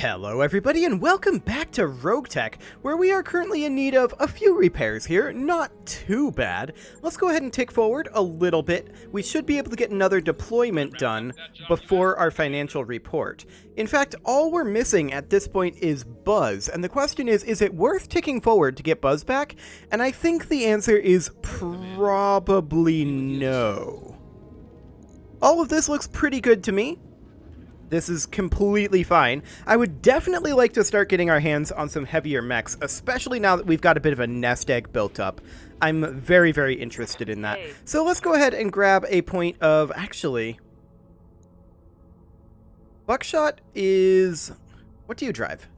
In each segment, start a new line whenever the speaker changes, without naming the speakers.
Hello everybody and welcome back to RogueTech, where we are currently in need of a few repairs here, not too bad. Let's go ahead and tick forward a little bit. We should be able to get another deployment done before our financial report. In fact, all we're missing at this point is Buzz, and the question is it worth ticking forward to get Buzz back? And I think the answer is probably no. All of this looks pretty good to me. This is completely fine. I would definitely like to start getting our hands on some heavier mechs, especially now that we've got a bit of a nest egg built up. I'm very, very interested in that. So let's go ahead and grab a point of, actually, Buckshot is, what do you drive?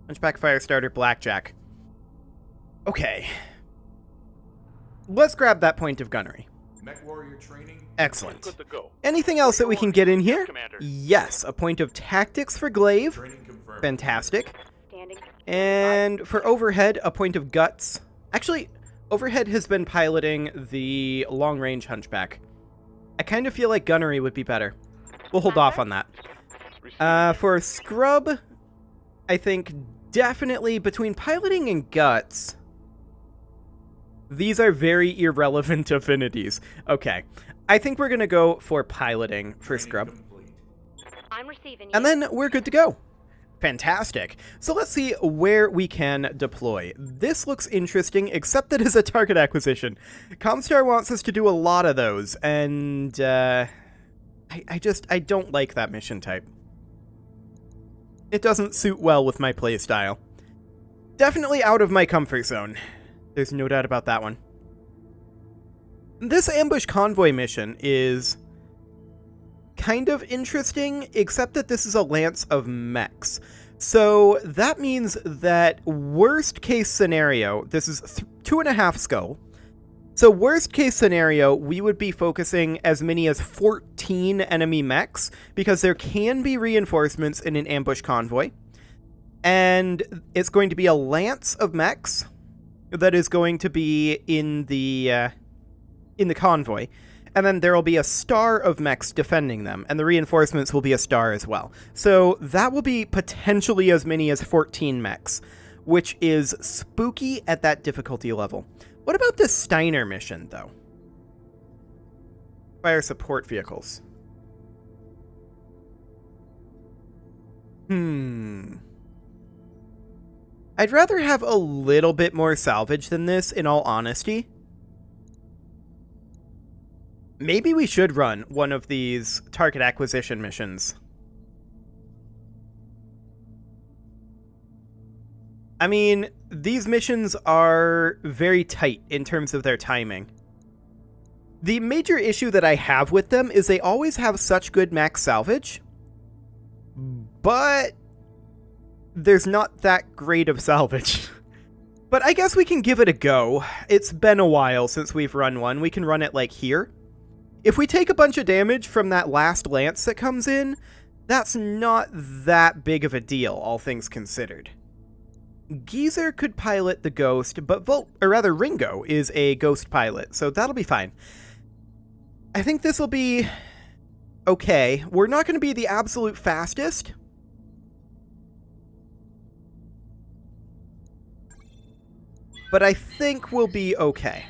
Hunchback, Firestarter, Blackjack. Okay. Let's grab that point of gunnery.
Mech warrior training.
Excellent. Anything else that we can get in here? Yes, a point of tactics for Glaive. Fantastic. And for overhead, a point of guts. Actually, overhead has been piloting the long-range hunchback. I kind of feel like gunnery would be better. We'll hold off on that. For scrub, I think definitely between piloting and guts. These are very irrelevant affinities. Okay. I think we're going to go for piloting for scrub.
I'm receiving you.
And then we're good to go. Fantastic. So let's see where we can deploy. This looks interesting, except that it's a target acquisition. Comstar wants us to do a lot of those, and I don't like that mission type. It doesn't suit well with my playstyle. Definitely out of my comfort zone. There's no doubt about that one. This ambush convoy mission is kind of interesting, except that this is a lance of mechs. So that means that worst case scenario, this is 2.5 skull. So worst case scenario, we would be focusing as many as 14 enemy mechs, because there can be reinforcements in an ambush convoy. And it's going to be a lance of mechs that is going to be in the convoy, and then there will be a star of mechs defending them, and the reinforcements will be a star as well. So that will be potentially as many as 14 mechs, which is spooky at that difficulty level. What about this Steiner mission, though? Fire support vehicles. I'd rather have a little bit more salvage than this, in all honesty. Maybe we should run one of these target acquisition missions. I mean, these missions are very tight in terms of their timing. The major issue that I have with them is they always have such good max salvage, but there's not that great of salvage. But I guess we can give it a go. It's been a while since we've run one. We can run it like here. If we take a bunch of damage from that last lance that comes in, that's not that big of a deal, all things considered. Geezer could pilot the Ghost, but Ringo is a Ghost pilot, so that'll be fine. I think this will be okay. We're not going to be the absolute fastest. But I think we'll be okay.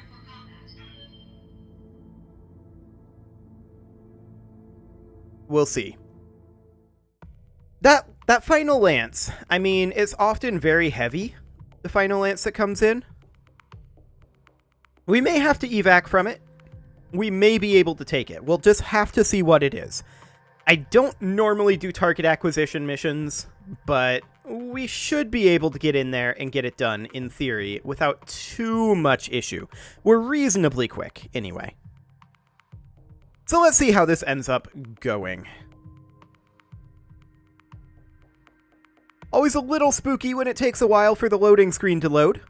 We'll see. That final lance, I mean, it's often very heavy, the final lance that comes in. We may have to evac from it. We may be able to take it. We'll just have to see what it is. I don't normally do target acquisition missions, but we should be able to get in there and get it done, in theory, without too much issue. We're reasonably quick, anyway. So let's see how this ends up going. Always a little spooky when it takes a while for the loading screen to load.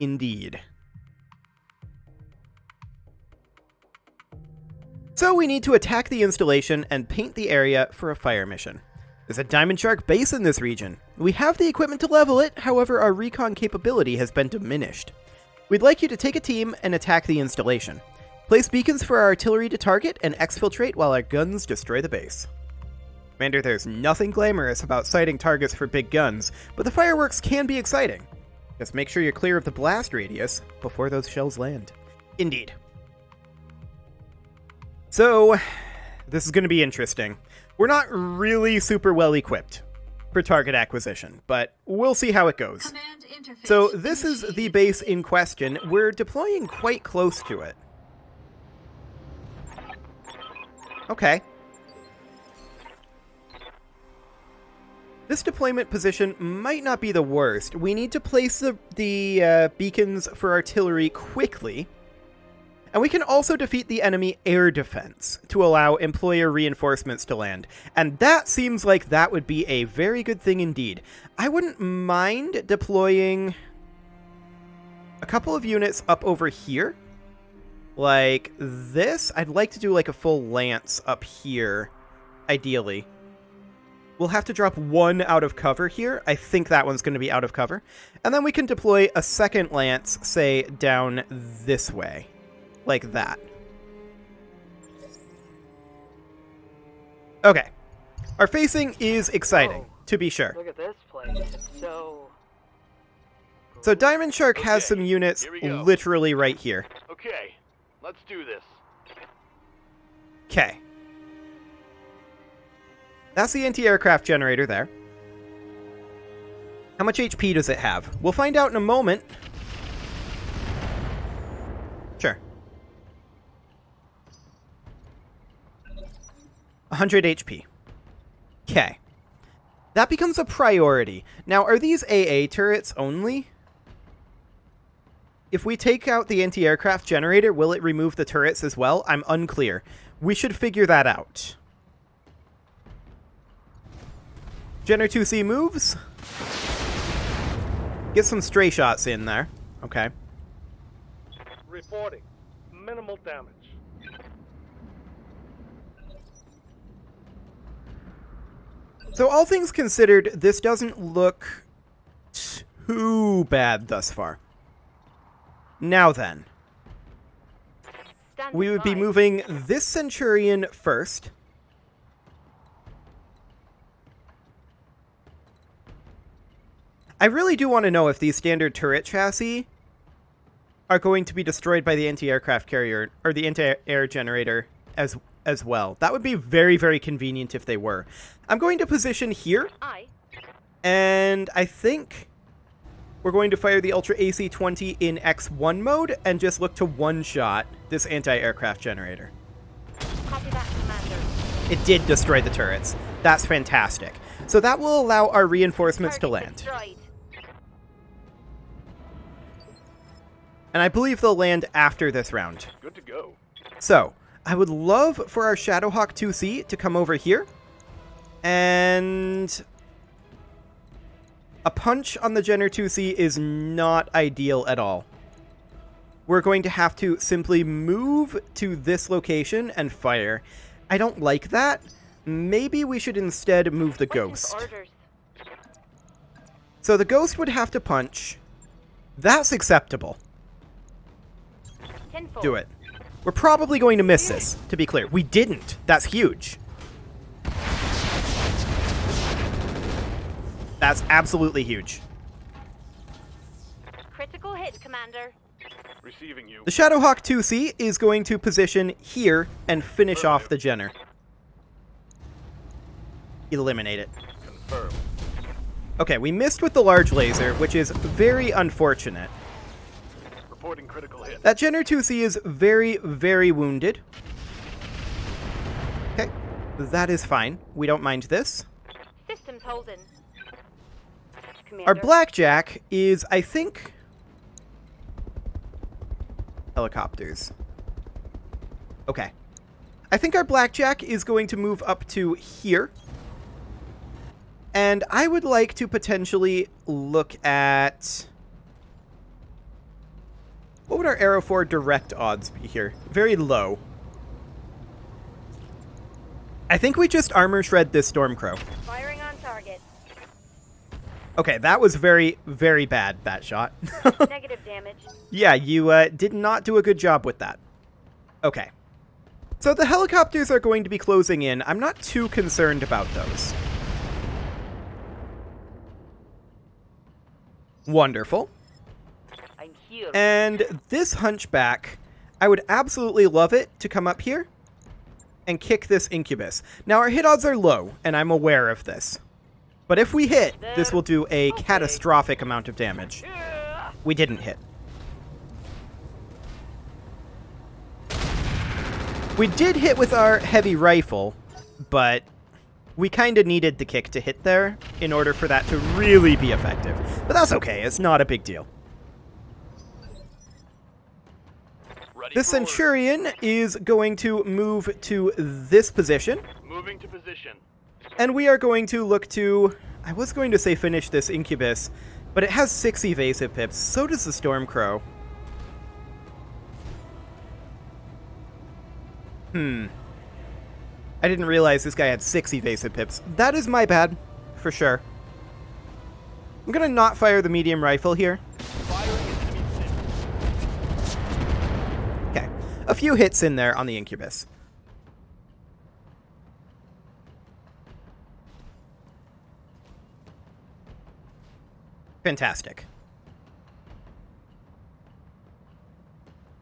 Indeed. So we need to attack the installation and paint the area for a fire mission. There's a Diamond Shark base in this region. We have the equipment to level it, however our recon capability has been diminished. We'd like you to take a team and attack the installation. Place beacons for our artillery to target and exfiltrate while our guns destroy the base. Commander, there's nothing glamorous about sighting targets for big guns, but the fireworks can be exciting. Just make sure you're clear of the blast radius before those shells land. Indeed. So, this is going to be interesting. We're not really super well equipped for target acquisition, but we'll see how it goes. So, this is the base in question. We're deploying quite close to it. Okay. This deployment position might not be the worst. We need to place the beacons for artillery quickly. And we can also defeat the enemy air defense to allow employer reinforcements to land. And that seems like that would be a very good thing indeed. I wouldn't mind deploying a couple of units up over here. Like this. I'd like to do like a full lance up here, ideally. We'll have to drop one out of cover here. I think that one's going to be out of cover. And then we can deploy a second lance, say, down this way. Like that. Okay. Our facing is exciting, to be sure.
Look at this place.
So Diamond Shark has some units literally right here.
Okay, let's do this.
Okay. That's the anti-aircraft generator there. How much HP does it have? We'll find out in a moment. Sure. 100 HP. Okay. That becomes a priority. Now, are these AA turrets only? If we take out the anti-aircraft generator, will it remove the turrets as well? I'm unclear. We should figure that out. Jenner 2C moves. Get some stray shots in there. Okay.
Reporting. Minimal damage.
So all things considered, this doesn't look too bad thus far. Now then. We would be moving this Centurion first. I really do want to know if these standard turret chassis are going to be destroyed by the anti-aircraft carrier, or the anti-air generator as well. That would be very, very convenient if they were. I'm going to position here. And I think we're going to fire the Ultra AC-20 in X1 mode and just look to one-shot this anti-aircraft generator.
Copy that, Commander.
It did destroy the turrets. That's fantastic. So that will allow our reinforcements to land.
Destroyed.
And I believe they'll land after this round.
Good to go.
So, I would love for our Shadowhawk 2C to come over here. And a punch on the Jenner 2C is not ideal at all. We're going to have to simply move to this location and fire. I don't like that. Maybe we should instead move the Ghost. So the Ghost would have to punch. That's acceptable.
Tenfold.
Do it. We're probably going to miss this, to be clear. We didn't. That's huge. That's absolutely huge.
Critical hit, Commander.
Receiving you.
The Shadowhawk 2C is going to position here and finish off the Jenner. Eliminate it.
Confirmed.
Okay, we missed with the large laser, which is very unfortunate.
Reporting critical hit.
That Jenner 2C is very, very wounded. Okay, that is fine. We don't mind this.
Systems holding. Commander.
Our Blackjack is, I think, helicopters. Okay. I think our Blackjack is going to move up to here. And I would like to potentially look at... What would our Arrow 4 direct odds be here? Very low. I think we just armor shred this Stormcrow.
Firing on target.
Okay, that was very, very bad, that shot.
Negative damage.
Yeah, you did not do a good job with that. Okay. So the helicopters are going to be closing in. I'm not too concerned about those. Wonderful.
I'm here.
And this hunchback, I would absolutely love it to come up here and kick this incubus. Now, our hit odds are low, and I'm aware of this. But if we hit, this will do a catastrophic amount of damage. We didn't hit. We did hit with our heavy rifle, but we kind of needed the kick to hit there in order for that to really be effective. But that's okay, it's not a big deal. The Centurion is going to move to this position.
Moving to position.
And we are going to look to... I was going to say finish this Incubus, but it has 6 evasive pips. So does the Stormcrow. I didn't realize this guy had 6 evasive pips. That is my bad, for sure. I'm going to not fire the medium rifle here. Okay. A few hits in there on the Incubus. Fantastic.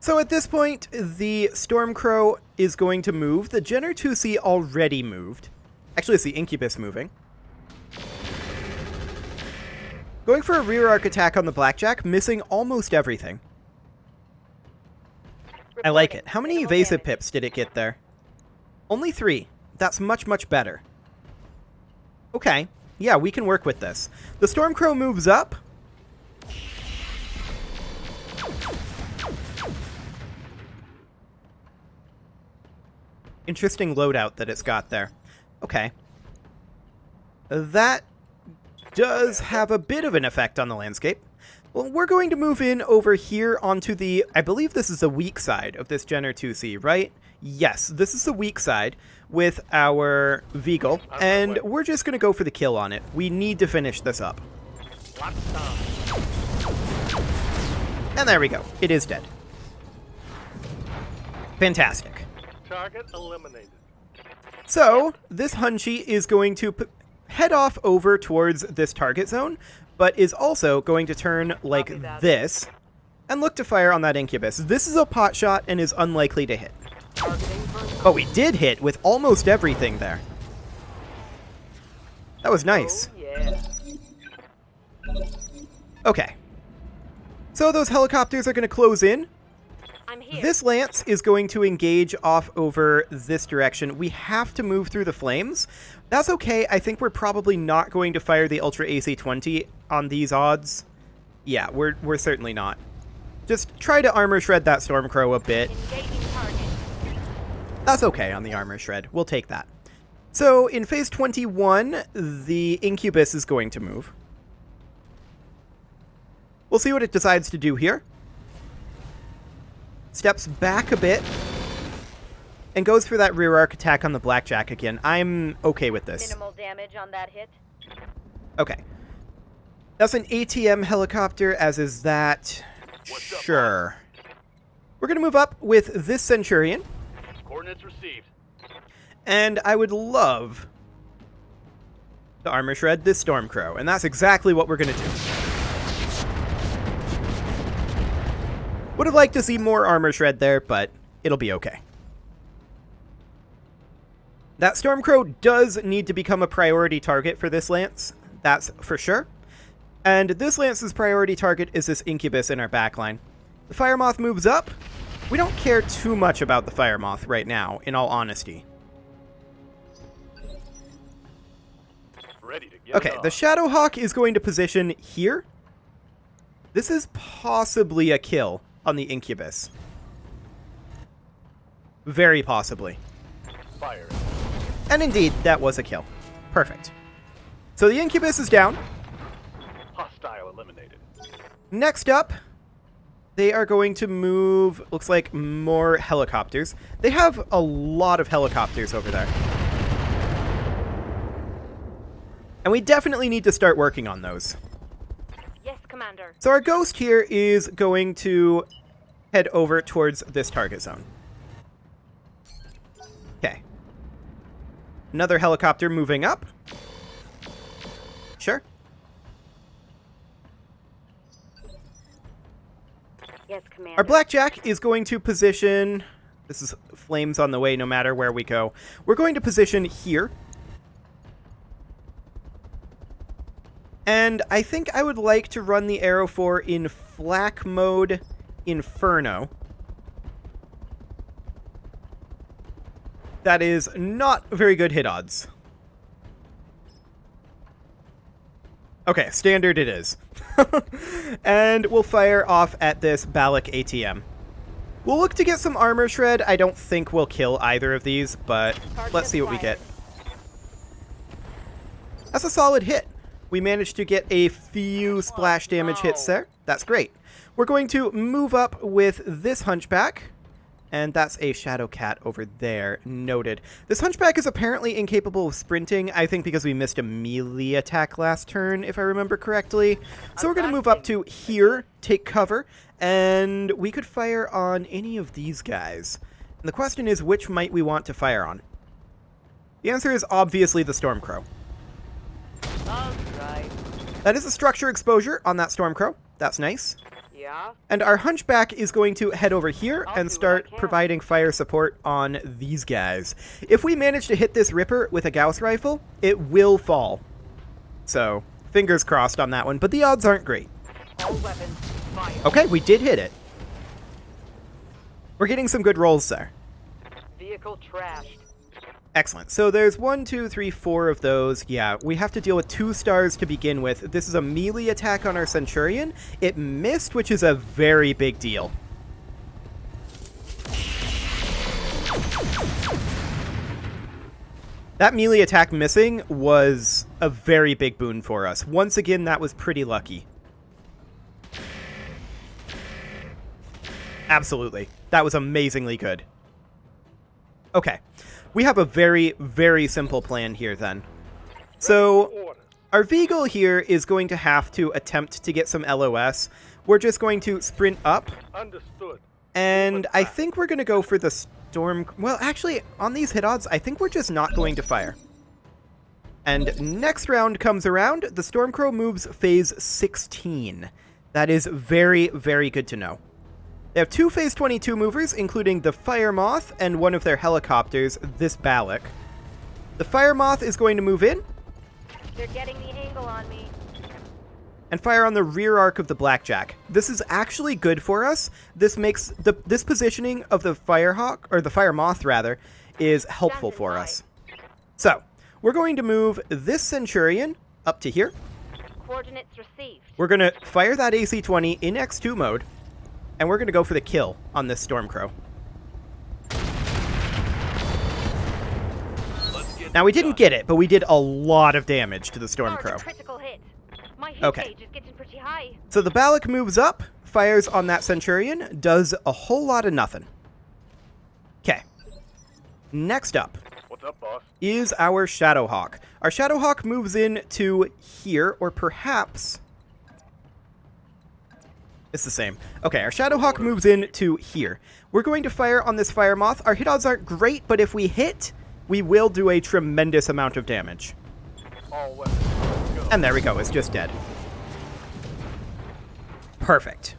So at this point, the Stormcrow is going to move. The Jenner 2C already moved. Actually, it's the Incubus moving. Going for a rear arc attack on the Blackjack, missing almost everything. I like it. How many evasive pips did it get there? Only 3. That's much, much better. Okay. Yeah, we can work with this. The Stormcrow moves up. Interesting loadout that it's got there. Okay. That does have a bit of an effect on the landscape. Well, we're going to move in over here onto the... I believe this is the weak side of this Jenner 2C, right? Yes, this is the weak side with our Veagle, and we're just going to go for the kill on it. We need to finish this up. And there we go. It is dead. Fantastic.
Target eliminated.
So, this Hunchy is going to head off over towards this target zone, but is also going to turn like this and look to fire on that Incubus. This is a pot shot and is unlikely to hit. But we did hit with almost everything there. That was nice. Okay. So those helicopters are going to close in.
I'm here.
This Lance is going to engage off over this direction. We have to move through the flames. That's okay. I think we're probably not going to fire the Ultra AC-20 on these odds. Yeah, we're certainly not. Just try to armor shred that Stormcrow a bit.
Engaging target.
That's okay on the armor shred. We'll take that. So in phase 21, the Incubus is going to move. We'll see what it decides to do here. Steps back a bit and goes for that rear arc attack on the Blackjack again. I'm okay with this.
Minimal damage on that hit.
Okay. That's an ATM helicopter, as is that. Sure. We're going to move up with this Centurion.
Coordinates received.
And I would love to armor shred this Stormcrow. And that's exactly what we're going to do. Would have liked to see more armor shred there, but it'll be okay. That Stormcrow does need to become a priority target for this Lance. That's for sure. And this Lance's priority target is this Incubus in our backline. The Firemoth moves up. We don't care too much about the Firemoth right now, in all honesty.
Ready to get
Okay, the Shadowhawk is going to position here. This is possibly a kill on the Incubus. Very possibly.
Fire.
And indeed, that was a kill. Perfect. So the Incubus is down.
Hostile eliminated.
Next up, they are going to move, looks like, more helicopters. They have a lot of helicopters over there. And we definitely need to start working on those.
Yes, Commander.
So our Ghost here is going to head over towards this target zone. Another helicopter moving up. Sure.
Yes, Commander.
Our Blackjack is going to position... This is flames on the way no matter where we go. We're going to position here. And I think I would like to run the Arrow 4 in flak mode Inferno. That is not very good hit odds. Okay, standard it is. And we'll fire off at this Balak ATM. We'll look to get some armor shred. I don't think we'll kill either of these, but let's see what we get. That's a solid hit. We managed to get a few splash damage hits there. That's great. We're going to move up with this Hunchback. And that's a Shadow Cat over there. Noted. This Hunchback is apparently incapable of sprinting, I think because we missed a melee attack last turn, if I remember correctly. So we're going to move up to here, take cover, and we could fire on any of these guys. And the question is, which might we want to fire on? The answer is obviously the Stormcrow.
Alright.
That is a structure exposure on that Stormcrow. That's nice.
Yeah?
And our Hunchback is going to head over here
I'll
and
do what I
start
can.
providing fire support on these guys. If we manage to hit this Ripper with a Gauss rifle, it will fall. So, fingers crossed on that one, but the odds aren't great.
All weapons, fire.
Okay, we did hit it. We're getting some good rolls there.
Vehicle trashed.
Excellent. So there's 1, 2, 3, 4 of those. Yeah, we have to deal with 2 stars to begin with. This is a melee attack on our Centurion. It missed, which is a very big deal. That melee attack missing was a very big boon for us. Once again, that was pretty lucky. Absolutely. That was amazingly good. Okay. We have a very, very simple plan here then. So, our Veagle here is going to have to attempt to get some LOS. We're just going to sprint up.
Understood.
And I think we're going to go for the Storm... Well, actually, on these hit odds, I think we're just not going to fire. And next round comes around, the Stormcrow moves phase 16. That is very, very good to know. They have 2 phase 22 movers, including the Fire Moth and one of their helicopters, this Balak. The Fire Moth is going to move in.
They're getting the angle on me.
And fire on the rear arc of the Blackjack. This is actually good for us. This makes this positioning of the Firehawk, or the Fire Moth rather, is helpful for us. So, we're going to move this Centurion up to here.
Coordinates received.
We're going to fire that AC-20 in X2 mode. And we're going to go for the kill on this Stormcrow. Now, we didn't get it, but we did a lot of damage to the Stormcrow.
Critical hit. My hit
Okay.
gauge is getting pretty high.
So the Balak moves up, fires on that Centurion, does a whole lot of nothing. Okay. Next up
What's up, boss?
is our Shadowhawk. Our Shadowhawk moves in to here, or perhaps... It's the same. Okay, our Shadowhawk moves in to here. We're going to fire on this Fire Moth. Our hit odds aren't great, but if we hit, we will do a tremendous amount of damage.
All weapons. Let's go.
And there we go, it's just dead. Perfect.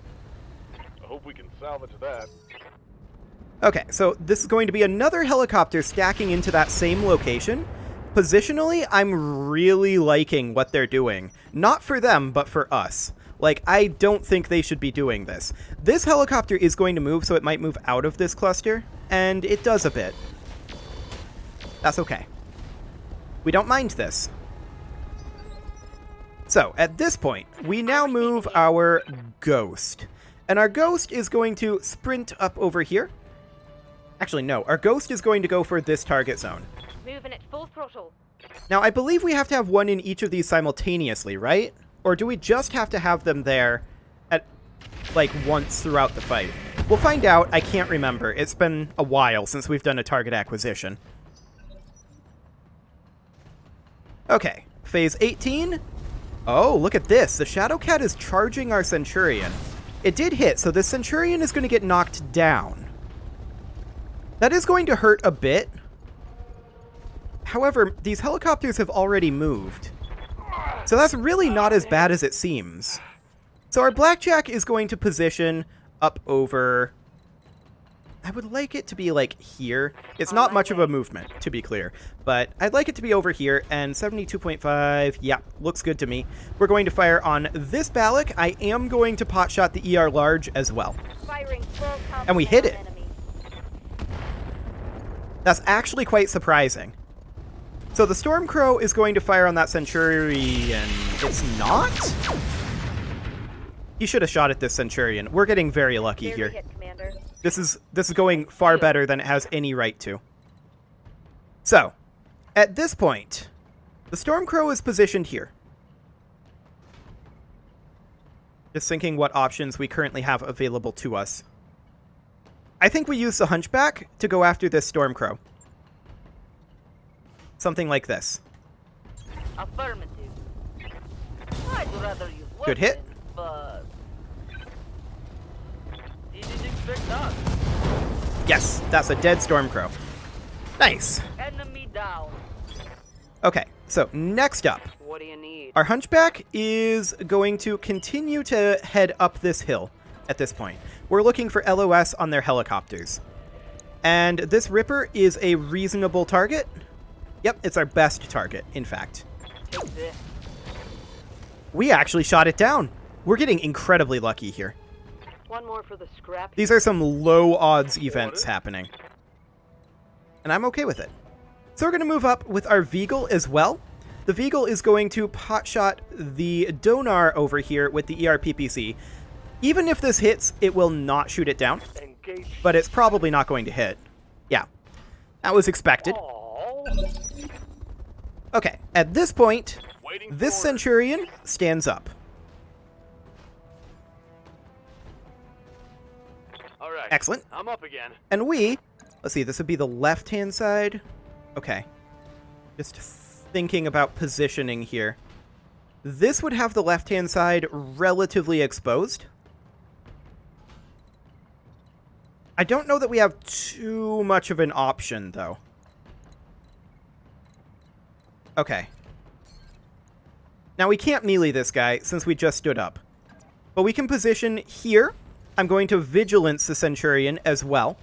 I hope we can salvage that.
Okay, so this is going to be another helicopter stacking into that same location. Positionally, I'm really liking what they're doing. Not for them, but for us. Like, I don't think they should be doing this. This helicopter is going to move, so it might move out of this cluster, and it does a bit. That's okay. We don't mind this. So, at this point, we now move our Ghost. And our Ghost is going to sprint up over here. Actually, no. Our Ghost is going to go for this target zone.
Moving at full throttle.
Now, I believe we have to have one in each of these simultaneously, right? Or do we just have to have them there at, like, once throughout the fight? We'll find out. I can't remember. It's been a while since we've done a target acquisition. Okay. Phase 18. Oh, look at this. The Shadowcat is charging our Centurion. It did hit, so this Centurion is going to get knocked down. That is going to hurt a bit. However, these helicopters have already moved. So that's really not as bad as it seems. So our blackjack is going to position up over... I would like it to be, like, here. It's not much of a movement, to be clear. But I'd like it to be over here, and 72.5, yeah, looks good to me. We're going to fire on this Balak. I am going to potshot the ER large as well.
Firing full
And we hit it.
enemy.
That's actually quite surprising. So the Stormcrow is going to fire on that Centurion. It's not? He should have shot at this Centurion. We're getting very lucky
Barely
here.
hit, Commander.
This is going far better than it has any right to. So, at this point, the Stormcrow is positioned here. Just thinking what options we currently have available to us. I think we use the Hunchback to go after this Stormcrow. Something like this.
Affirmative. I'd rather you
Good hit.
wouldn't, but didn't expect that.
Yes, that's a dead Stormcrow. Nice.
Enemy down.
Okay, so next up,
What do you need?
our Hunchback is going to continue to head up this hill at this point. We're looking for LOS on their helicopters. And this Ripper is a reasonable target. Yep, it's our best target, in fact.
Take this.
We actually shot it down. We're getting incredibly lucky here.
One more for the scrap.
These are some low odds events happening. And I'm okay with it. So we're going to move up with our Veagle as well. The Veagle is going to potshot the Donar over here with the ERPPC. Even if this hits, it will not shoot it down.
Engage.
But it's probably not going to hit. Yeah, that was expected.
All.
Okay, at this point,
Waiting
this
for
Centurion stands up.
All right.
Excellent.
I'm up again.
And let's see, this would be the left-hand side. Okay. Just thinking about positioning here. This would have the left-hand side relatively exposed. I don't know that we have too much of an option, though. Okay. Now, we can't melee this guy since we just stood up. But we can position here. I'm going to Vigilance the Centurion as well.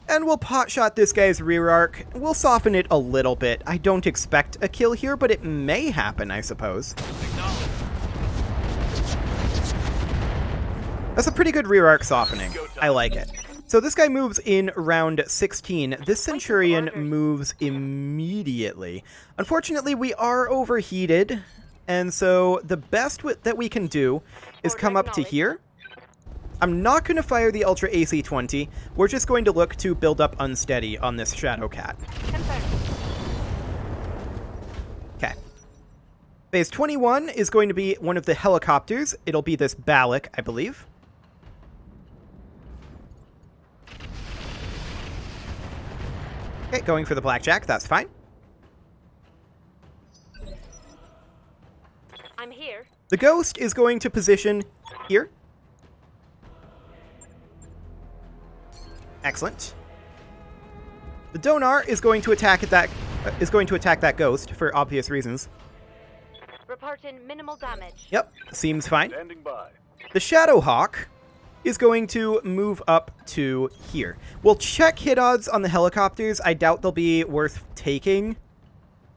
And we'll potshot this guy's rear arc. We'll soften it a little bit. I don't expect a kill here, but it may happen, I suppose. That's a pretty good rear arc softening. I like it. So this guy moves in round 16. This Centurion moves immediately. Unfortunately, we are overheated. And so the best that we can do is come up to here. I'm not going to fire the Ultra AC-20. We're just going to look to build up Unsteady on this Shadowcat.
Confirmed.
Okay. Phase 21 is going to be one of the helicopters. It'll be this Balak, I believe. Okay, going for the Blackjack. That's fine.
I'm here.
The Ghost is going to position here. Excellent. The Donar is going to attack at that Ghost for obvious reasons.
Reporting minimal damage.
Yep, seems fine.
Standing by.
The Shadowhawk is going to move up to here. We'll check hit odds on the helicopters. I doubt they'll be worth taking.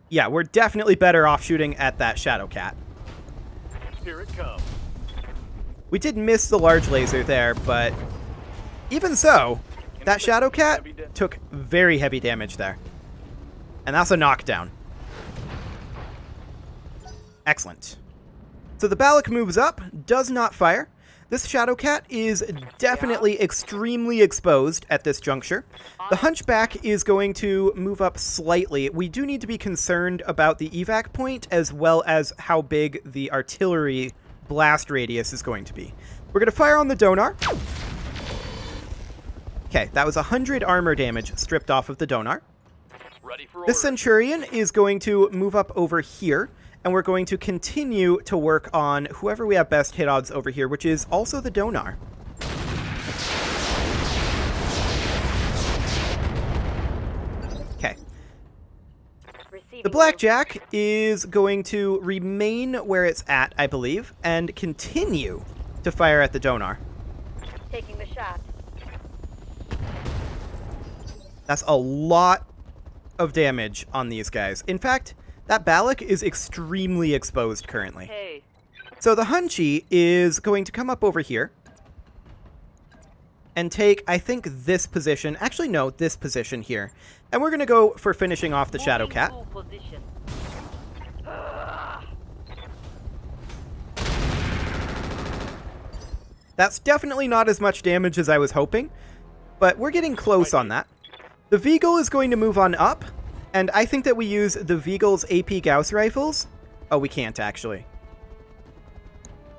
Yeah, we're definitely better off shooting at that Shadowcat.
Here it comes.
We did miss the large laser there, but even so, that Shadowcat took very heavy damage there. And that's a knockdown. Excellent. So the Balak moves up, does not fire. This Shadowcat is definitely extremely exposed at this juncture. The Hunchback is going to move up slightly. We do need to be concerned about the evac point as well as how big the artillery blast radius is going to be. We're going to fire on the Donar. Okay, that was 100 armor damage stripped off of the Donar.
Ready for
This
orders.
Centurion is going to move up over here, and we're going to continue to work on whoever we have best hit odds over here, which is also the Donar. Okay.
Receiving
The Blackjack is going to remain where it's at, I believe, and continue to fire at the Donar.
you. Taking the shot.
That's a lot of damage on these guys. In fact, that Balak is extremely exposed currently.
Hey,
So the Hunchy is going to come up over here and take, I think, this position. Actually, no, this position here. And we're going to go for finishing off the Shadow
moving
Cat.
to position.
That's definitely not as much damage as I was hoping, but we're getting close on that. The Veagle is going to move on up, and I think that we use the Veagle's AP Gauss rifles. Oh, we can't, actually.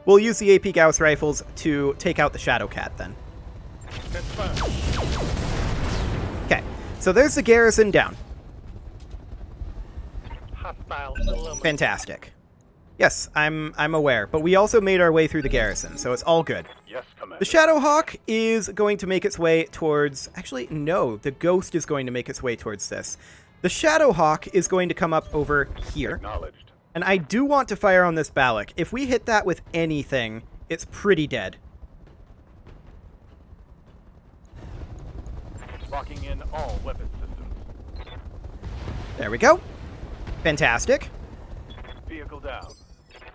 We'll use the AP Gauss rifles to take out the Shadow Cat, then.
That's fine.
Okay, so there's the garrison down.
Hostile eliminated.
Fantastic. Yes, I'm aware, but we also made our way through the garrison, so it's all good.
Yes, Commander.
The Shadowhawk is going to make its way towards... Actually, no, the Ghost is going to make its way towards this. The Shadowhawk is going to come up over here,
Acknowledged.
and I do want to fire on this Balak. If we hit that with anything, it's pretty dead.
Locking in all weapon systems.
There we go. Fantastic.
Vehicle down.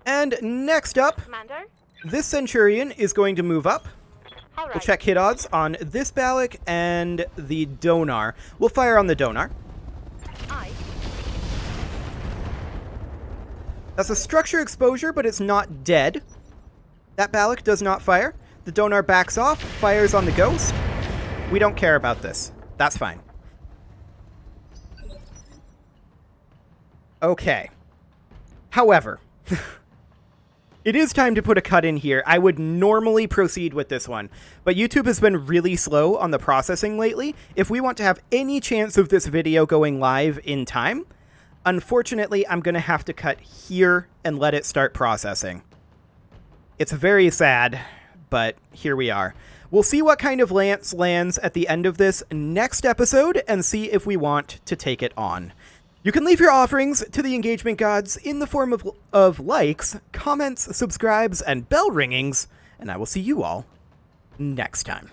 And next up,
Commander?
this Centurion is going to move up.
All
We'll
right.
check hit odds on this Balak and the Donar. We'll fire on the Donar.
Aye.
That's a structure exposure, but it's not dead. That Balak does not fire. The Donar backs off, fires on the Ghost. We don't care about this. That's fine. Okay. However, it is time to put a cut in here. I would normally proceed with this one, but YouTube has been really slow on the processing lately. If we want to have any chance of this video going live in time, unfortunately, I'm going to have to cut here and let it start processing. It's very sad, but here we are. We'll see what kind of lance lands at the end of this next episode and see if we want to take it on. You can leave your offerings to the engagement gods in the form of likes, comments, subscribes, and bell ringings, and I will see you all next time.